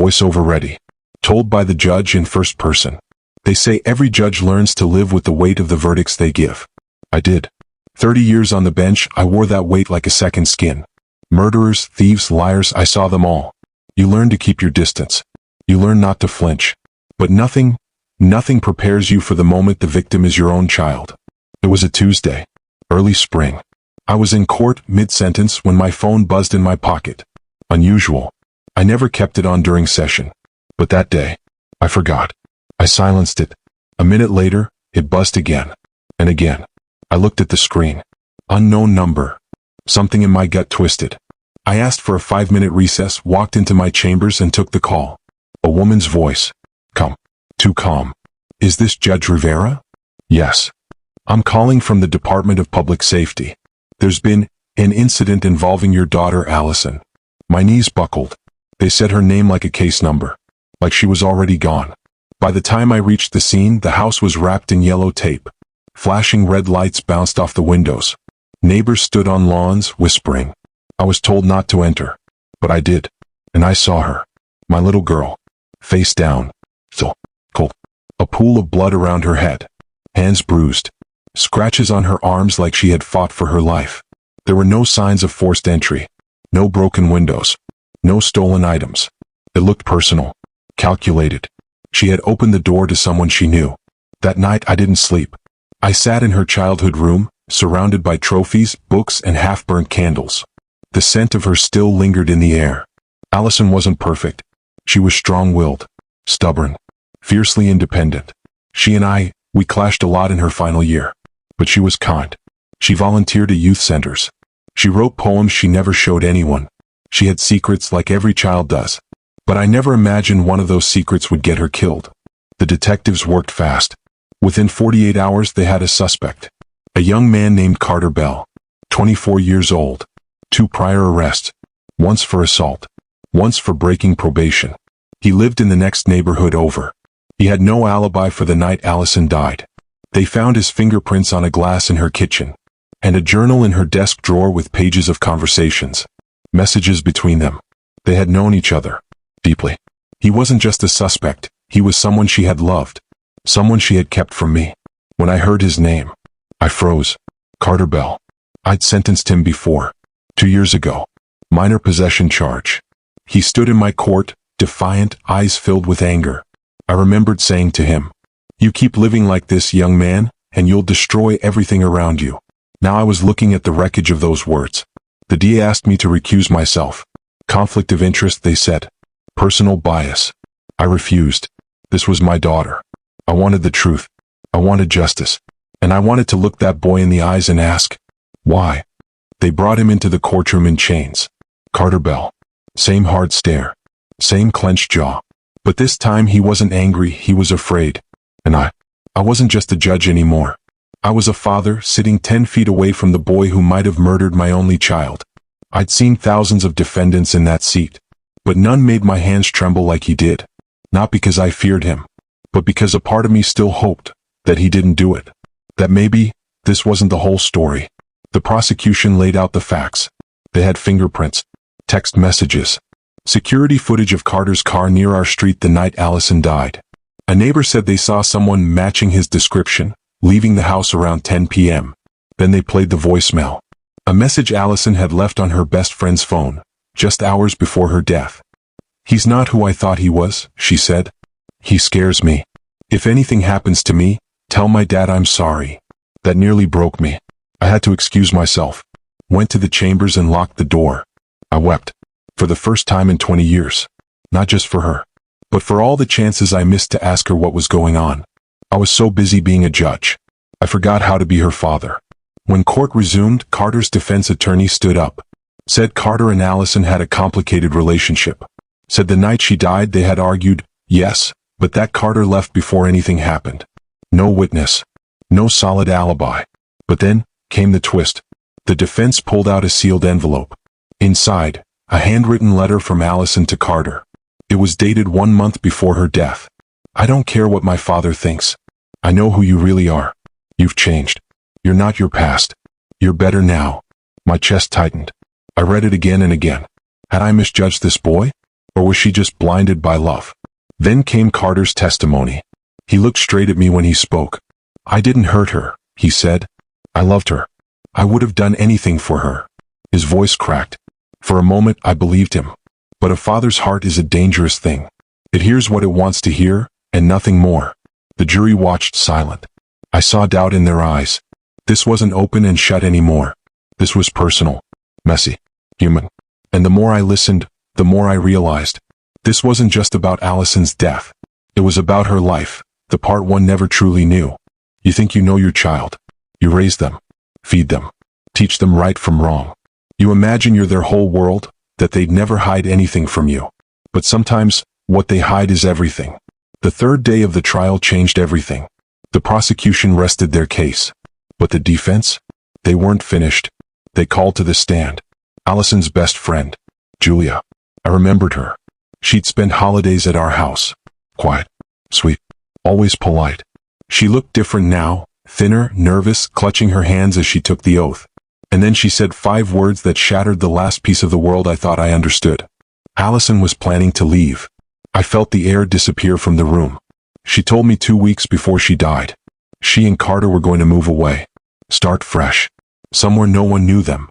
Voiceover ready. Told by the judge in first person. They say every judge learns to live with the weight of the verdicts they give. I did. 30 years on the bench, I wore that weight like a second skin. Murderers, thieves, liars, I saw them all. You learn to keep your distance. You learn not to flinch. But nothing prepares you for the moment the victim is your own child. It was a Tuesday. Early spring. I was in court, mid-sentence, when my phone buzzed in my pocket. Unusual. I never kept it on during session. But that day, I forgot. I silenced it. A minute later, it buzzed again. And again. I looked at the screen. Unknown number. Something in my gut twisted. I asked for a 5-minute recess, walked into my chambers and took the call. A woman's voice. Come. Too calm. Is this Judge Rivera? Yes. I'm calling from the Department of Public Safety. There's been an incident involving your daughter, Allison. My knees buckled. They said her name like a case number. Like she was already gone. By the time I reached the scene, the house was wrapped in yellow tape. Flashing red lights bounced off the windows. Neighbors stood on lawns, whispering. I was told not to enter. But I did. And I saw her. My little girl. Face down. So cold. A pool of blood around her head. Hands bruised. Scratches on her arms like she had fought for her life. There were no signs of forced entry. No broken windows. No stolen items. It looked personal. Calculated. She had opened the door to someone she knew. That night I didn't sleep. I sat in her childhood room, surrounded by trophies, books, and half-burnt candles. The scent of her still lingered in the air. Allison wasn't perfect. She was strong-willed, stubborn, fiercely independent. She and we clashed a lot in her final year. But she was kind. She volunteered at youth centers. She wrote poems she never showed anyone. She had secrets like every child does. But I never imagined one of those secrets would get her killed. The detectives worked fast. Within 48 hours they had a suspect. A young man named Carter Bell. 24 years old. 2 prior arrests. Once for assault. Once for breaking probation. He lived in the next neighborhood over. He had no alibi for the night Allison died. They found his fingerprints on a glass in her kitchen. And a journal in her desk drawer with pages of conversations. Messages between them. They had known each other. Deeply. He wasn't just a suspect, he was someone she had loved. Someone she had kept from me. When I heard his name, I froze. Carter Bell. I'd sentenced him before. 2 years ago. Minor possession charge. He stood in my court, defiant, eyes filled with anger. I remembered saying to him, "You keep living like this, young man, and you'll destroy everything around you." Now I was looking at the wreckage of those words. The DA asked me to recuse myself. Conflict of interest, they said. Personal bias. I refused. This was my daughter. I wanted the truth. I wanted justice. And I wanted to look that boy in the eyes and ask, why? They brought him into the courtroom in chains. Carter Bell. Same hard stare. Same clenched jaw. But this time he wasn't angry, he was afraid. And I wasn't just a judge anymore. I was a father, sitting 10 feet away from the boy who might have murdered my only child. I'd seen thousands of defendants in that seat. But none made my hands tremble like he did. Not because I feared him, but because a part of me still hoped that he didn't do it. That maybe this wasn't the whole story. The prosecution laid out the facts. They had fingerprints, text messages, security footage of Carter's car near our street the night Allison died. A neighbor said they saw someone matching his description, leaving the house around 10 p.m. Then they played the voicemail. A message Allison had left on her best friend's phone, just hours before her death. "He's not who I thought he was," she said. "He scares me. If anything happens to me, tell my dad I'm sorry." That nearly broke me. I had to excuse myself. Went to the chambers and locked the door. I wept. For the first time in 20 years. Not just for her, but for all the chances I missed to ask her what was going on. I was so busy being a judge. I forgot how to be her father. When court resumed, Carter's defense attorney stood up. Said Carter and Allison had a complicated relationship. Said the night she died they had argued, yes, but that Carter left before anything happened. No witness. No solid alibi. But then came the twist. The defense pulled out a sealed envelope. Inside, a handwritten letter from Allison to Carter. It was dated 1 month before her death. "I don't care what my father thinks. I know who you really are. You've changed. You're not your past. You're better now." My chest tightened. I read it again and again. Had I misjudged this boy? Or was she just blinded by love? Then came Carter's testimony. He looked straight at me when he spoke. I didn't hurt her, he said. I loved her. I would have done anything for her. His voice cracked. For a moment, I believed him. But a father's heart is a dangerous thing. It hears what it wants to hear, and nothing more. The jury watched silent. I saw doubt in their eyes. This wasn't open and shut anymore. This was personal, messy, human. And the more I listened, the more I realized. This wasn't just about Allison's death. It was about her life, the part one never truly knew. You think you know your child. You raise them, feed them, teach them right from wrong. You imagine you're their whole world, that they'd never hide anything from you. But sometimes, what they hide is everything. The third day of the trial changed everything. The prosecution rested their case. But the defense? They weren't finished. They called to the stand Allison's best friend, Julia. I remembered her. She'd spent holidays at our house. Quiet, sweet, always polite. She looked different now, thinner, nervous, clutching her hands as she took the oath. And then she said 5 words that shattered the last piece of the world I thought I understood. Allison was planning to leave. I felt the air disappear from the room. She told me 2 weeks before she died. She and Carter were going to move away. Start fresh. Somewhere no one knew them.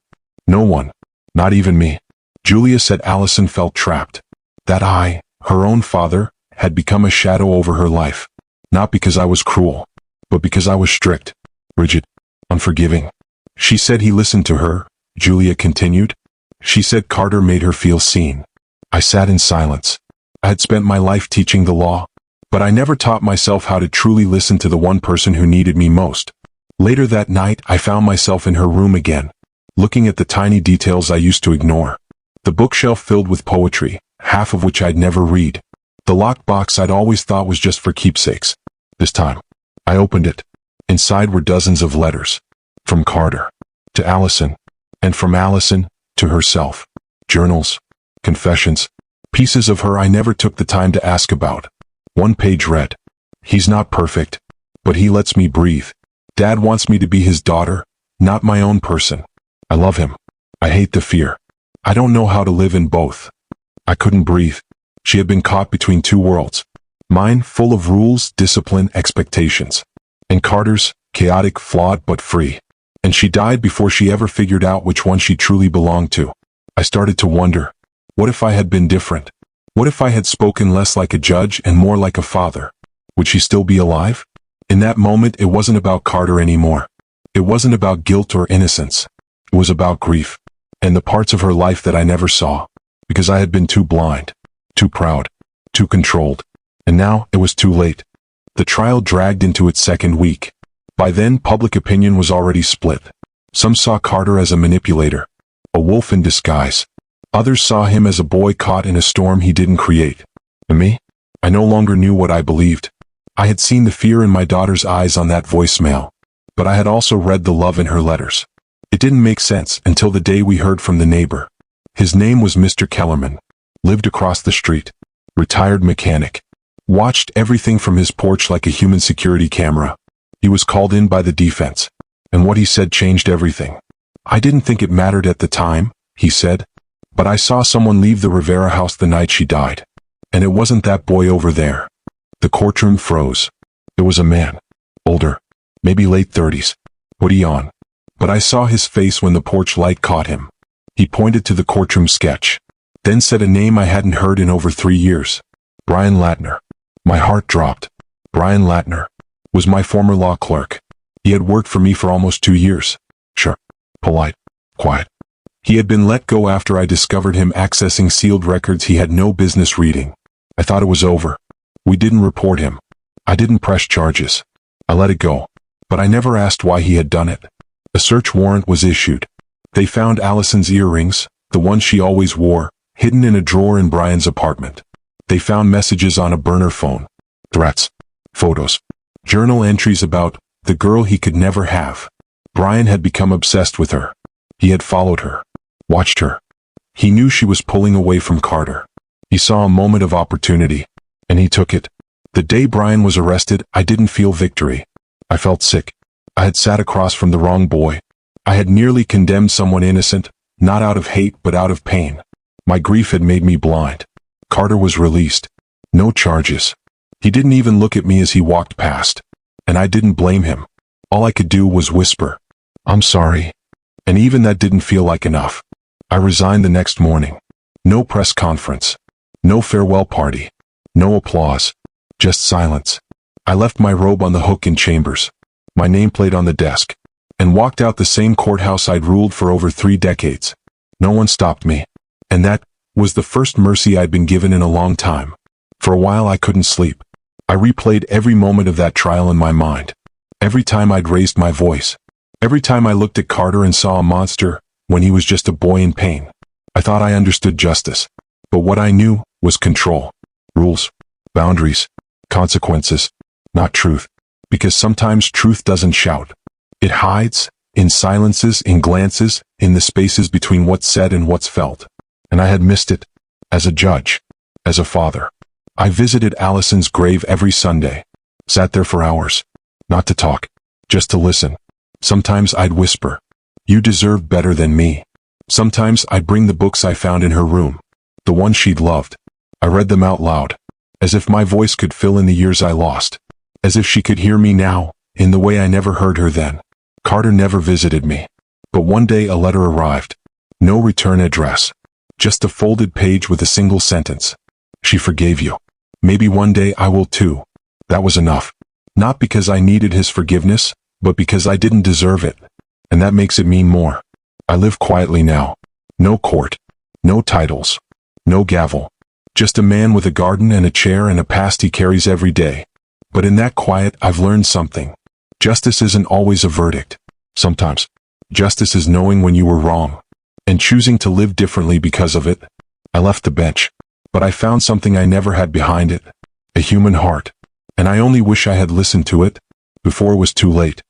No one. Not even me. Julia said Allison felt trapped. That I, her own father, had become a shadow over her life. Not because I was cruel, but because I was strict, rigid, unforgiving. She said he listened to her, Julia continued. She said Carter made her feel seen. I sat in silence. I had spent my life teaching the law, but I never taught myself how to truly listen to the one person who needed me most. Later that night, I found myself in her room again, looking at the tiny details I used to ignore. The bookshelf filled with poetry, half of which I'd never read. The locked box I'd always thought was just for keepsakes. This time, I opened it. Inside were dozens of letters. From Carter, to Allison, and from Allison, to herself. Journals, confessions, pieces of her I never took the time to ask about. One page read, "He's not perfect, but he lets me breathe. Dad wants me to be his daughter, not my own person. I love him. I hate the fear. I don't know how to live in both." I couldn't breathe. She had been caught between 2 worlds. Mine, full of rules, discipline, expectations. And Carter's, chaotic, flawed, but free. And she died before she ever figured out which one she truly belonged to. I started to wonder, what if I had been different? What if I had spoken less like a judge and more like a father? Would she still be alive? In that moment, it wasn't about Carter anymore. It wasn't about guilt or innocence. It was about grief. And the parts of her life that I never saw. Because I had been too blind, too proud, too controlled. And now, it was too late. The trial dragged into its second week. By then, public opinion was already split. Some saw Carter as a manipulator, a wolf in disguise. Others saw him as a boy caught in a storm he didn't create. And me? I no longer knew what I believed. I had seen the fear in my daughter's eyes on that voicemail, but I had also read the love in her letters. It didn't make sense until the day we heard from the neighbor. His name was Mr. Kellerman, lived across the street, retired mechanic, watched everything from his porch like a human security camera. He was called in by the defense, and what he said changed everything. "I didn't think it mattered at the time," he said, "but I saw someone leave the Rivera house the night she died. And it wasn't that boy over there." The courtroom froze. It was a man, older, maybe late 30s, hoodie on. But I saw his face when the porch light caught him. He pointed to the courtroom sketch, then said a name I hadn't heard in over 3 years. Brian Latner. My heart dropped. Brian Latner was my former law clerk. He had worked for me for almost 2 years. Sure, polite, quiet. He had been let go after I discovered him accessing sealed records he had no business reading. I thought it was over. We didn't report him. I didn't press charges. I let it go. But I never asked why he had done it. A search warrant was issued. They found Allison's earrings, the ones she always wore, hidden in a drawer in Brian's apartment. They found messages on a burner phone. Threats. Photos. Journal entries about the girl he could never have. Brian had become obsessed with her. He had followed her. Watched her. He knew she was pulling away from Carter. He saw a moment of opportunity, and he took it. The day Brian was arrested, I didn't feel victory. I felt sick. I had sat across from the wrong boy. I had nearly condemned someone innocent, not out of hate but out of pain. My grief had made me blind. Carter was released. No charges. He didn't even look at me as he walked past. And I didn't blame him. All I could do was whisper, "I'm sorry." And even that didn't feel like enough. I resigned the next morning. No press conference. No farewell party. No applause. Just silence. I left my robe on the hook in chambers, my nameplate on the desk, and walked out the same courthouse I'd ruled for over 3 decades. No one stopped me. And that was the first mercy I'd been given in a long time. For a while I couldn't sleep. I replayed every moment of that trial in my mind. Every time I'd raised my voice. Every time I looked at Carter and saw a monster, when he was just a boy in pain. I thought I understood justice. But what I knew was control. Rules. Boundaries. Consequences. Not truth. Because sometimes truth doesn't shout. It hides, in silences, in glances, in the spaces between what's said and what's felt. And I had missed it. As a judge. As a father. I visited Allison's grave every Sunday. Sat there for hours. Not to talk. Just to listen. Sometimes I'd whisper, "You deserve better than me." Sometimes I'd bring the books I found in her room. The ones she'd loved. I read them out loud. As if my voice could fill in the years I lost. As if she could hear me now, in the way I never heard her then. Carter never visited me. But one day a letter arrived. No return address. Just a folded page with a single sentence. "She forgave you. Maybe one day I will too." That was enough. Not because I needed his forgiveness, but because I didn't deserve it. And that makes it mean more. I live quietly now. No court. No titles. No gavel. Just a man with a garden and a chair and a past he carries every day. But in that quiet, I've learned something. Justice isn't always a verdict. Sometimes, justice is knowing when you were wrong. And choosing to live differently because of it. I left the bench. But I found something I never had behind it. A human heart. And I only wish I had listened to it before it was too late.